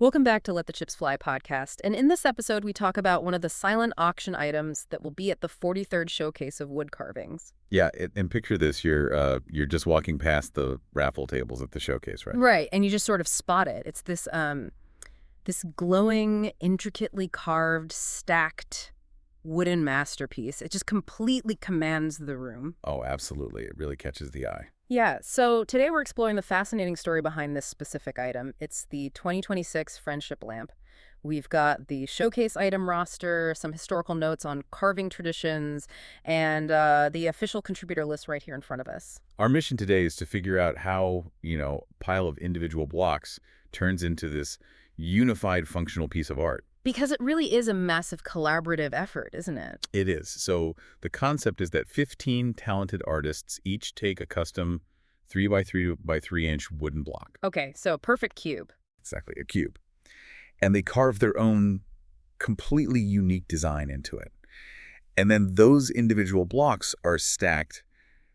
Welcome back to Let the Chips Fly podcast. And in this episode, we talk about one of the silent auction items that will be at the 43rd Showcase of Wood Carvings. Yeah, and picture this: you're just walking past the raffle tables at the showcase, right? Right, and you just sort of spot it. It's this glowing, intricately carved, stacked wooden masterpiece. It just completely commands the room. Oh, absolutely. It really catches the eye. Yeah, so today we're exploring the fascinating story behind this specific item. It's the 2026 Friendship Lamp. We've got the showcase item roster, some historical notes on carving traditions, and the official contributor list right here in front of us. Our mission today is to figure out how, a pile of individual blocks turns into this unified functional piece of art. Because it really is a massive collaborative effort, isn't it? It is. So the concept is that 15 talented artists each take a custom 3 by 3 by 3 inch wooden block. Okay, so a perfect cube. Exactly, a cube. And they carve their own completely unique design into it. And then those individual blocks are stacked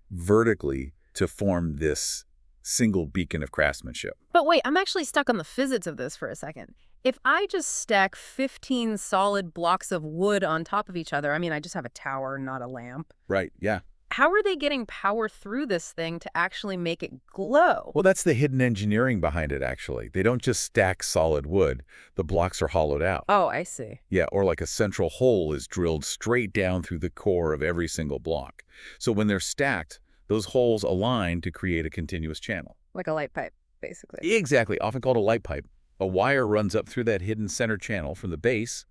vertically to form this single beacon of craftsmanship. But wait, I'm actually stuck on the physics of this for a second. If I just stack 15 solid blocks of wood on top of each other, I just have a tower, not a lamp. Right, yeah. How are they getting power through this thing to actually make it glow? Well, that's the hidden engineering behind it, actually. They don't just stack solid wood. The blocks are hollowed out. Oh, I see. Yeah, or like a central hole is drilled straight down through the core of every single block. So when they're stacked, those holes align to create a continuous channel. Like a light pipe, basically. Exactly, often called a light pipe. A wire runs up through that hidden center channel from the base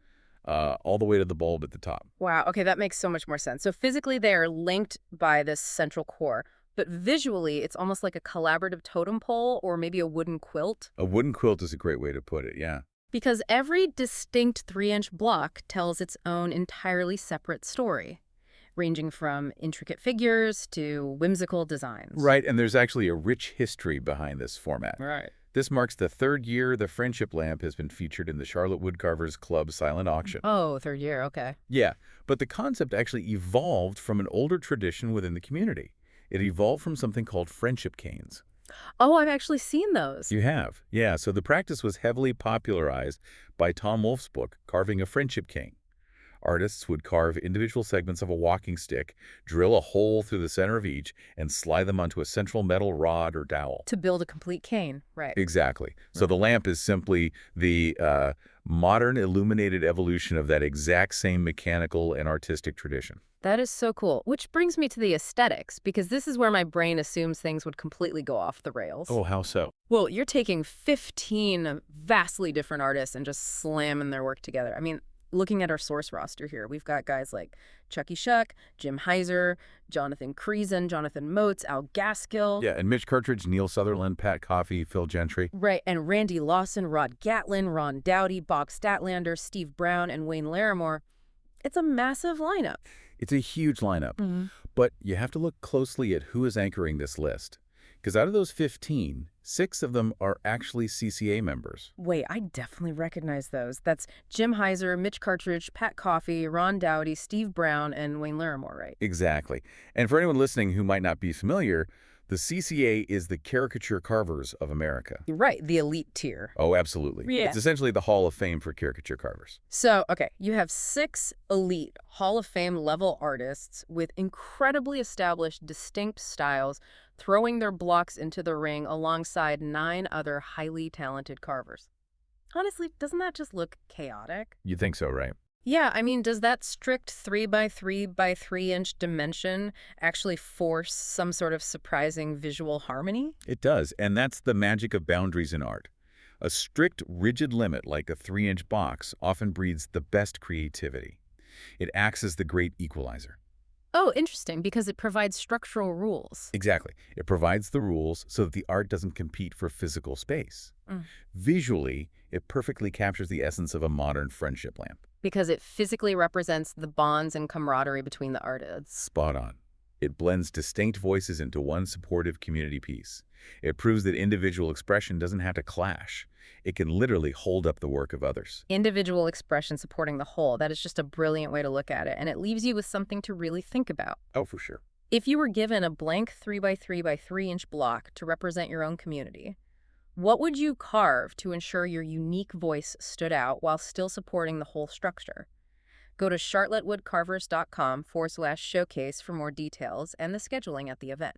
all the way to the bulb at the top. Wow, okay, that makes so much more sense. So physically they are linked by this central core, but visually it's almost like a collaborative totem pole or maybe a wooden quilt. A wooden quilt is a great way to put it, yeah. Because every distinct 3-inch block tells its own entirely separate story, ranging from intricate figures to whimsical designs. Right, and there's actually a rich history behind this format. Right. This marks the third year the Friendship Lamp has been featured in the Charlotte Woodcarvers Club silent auction. Oh, third year, okay. Yeah, but the concept actually evolved from an older tradition within the community. It evolved from something called friendship canes. Oh, I've actually seen those. You have? Yeah, so the practice was heavily popularized by Tom Wolfe's book, Carving a Friendship Cane. Artists would carve individual segments of a walking stick, drill a hole through the center of each, and slide them onto a central metal rod or dowel. To build a complete cane, right. Exactly. So the lamp is simply the modern illuminated evolution of that exact same mechanical and artistic tradition. That is so cool. Which brings me to the aesthetics, because this is where my brain assumes things would completely go off the rails. Oh, how so? Well, you're taking 15 vastly different artists and just slamming their work together. Looking at our source roster here, we've got guys like Chucky Shuck, Jim Heiser, Jonathan Creason, Jonathan Moats, Al Gaskill. Yeah, and Mitch Cartridge, Neil Sutherland, Pat Coffey, Phil Gentry. Right, and Randy Lawson, Rod Gatlin, Ron Dowdy, Bob Statlander, Steve Brown, and Wayne Larimore. It's a massive lineup. It's a huge lineup, but you have to look closely at who is anchoring this list. Because out of those 15, 6 of them are actually CCA members. Wait, I definitely recognize those. That's Jim Heiser, Mitch Cartridge, Pat Coffey, Ron Dowdy, Steve Brown, and Wayne Larimore, right? Exactly. And for anyone listening who might not be familiar, the CCA is the Caricature Carvers of America. You're right, the elite tier. Oh, absolutely. Yeah. It's essentially the Hall of Fame for caricature carvers. So, okay, you have 6 elite Hall of Fame level artists with incredibly established, distinct styles throwing their blocks into the ring alongside 9 other highly talented carvers. Honestly, doesn't that just look chaotic? You think so, right? Yeah, does that strict 3 by 3 by 3 inch dimension actually force some sort of surprising visual harmony? It does, and that's the magic of boundaries in art. A strict, rigid limit like a 3-inch box often breeds the best creativity. It acts as the great equalizer. Oh, interesting, because it provides structural rules. Exactly. It provides the rules so that the art doesn't compete for physical space. Visually, it perfectly captures the essence of a modern friendship lamp. Because it physically represents the bonds and camaraderie between the artists. Spot on. It blends distinct voices into one supportive community piece. It proves that individual expression doesn't have to clash. It can literally hold up the work of others. Individual expression supporting the whole. That is just a brilliant way to look at it, and it leaves you with something to really think about. Oh, for sure. If you were given a blank 3 by 3 by 3 inch block to represent your own community, What would you carve to ensure your unique voice stood out while still supporting the whole structure? Go to charlottewoodcarvers.com/showcase for more details and the scheduling at the event.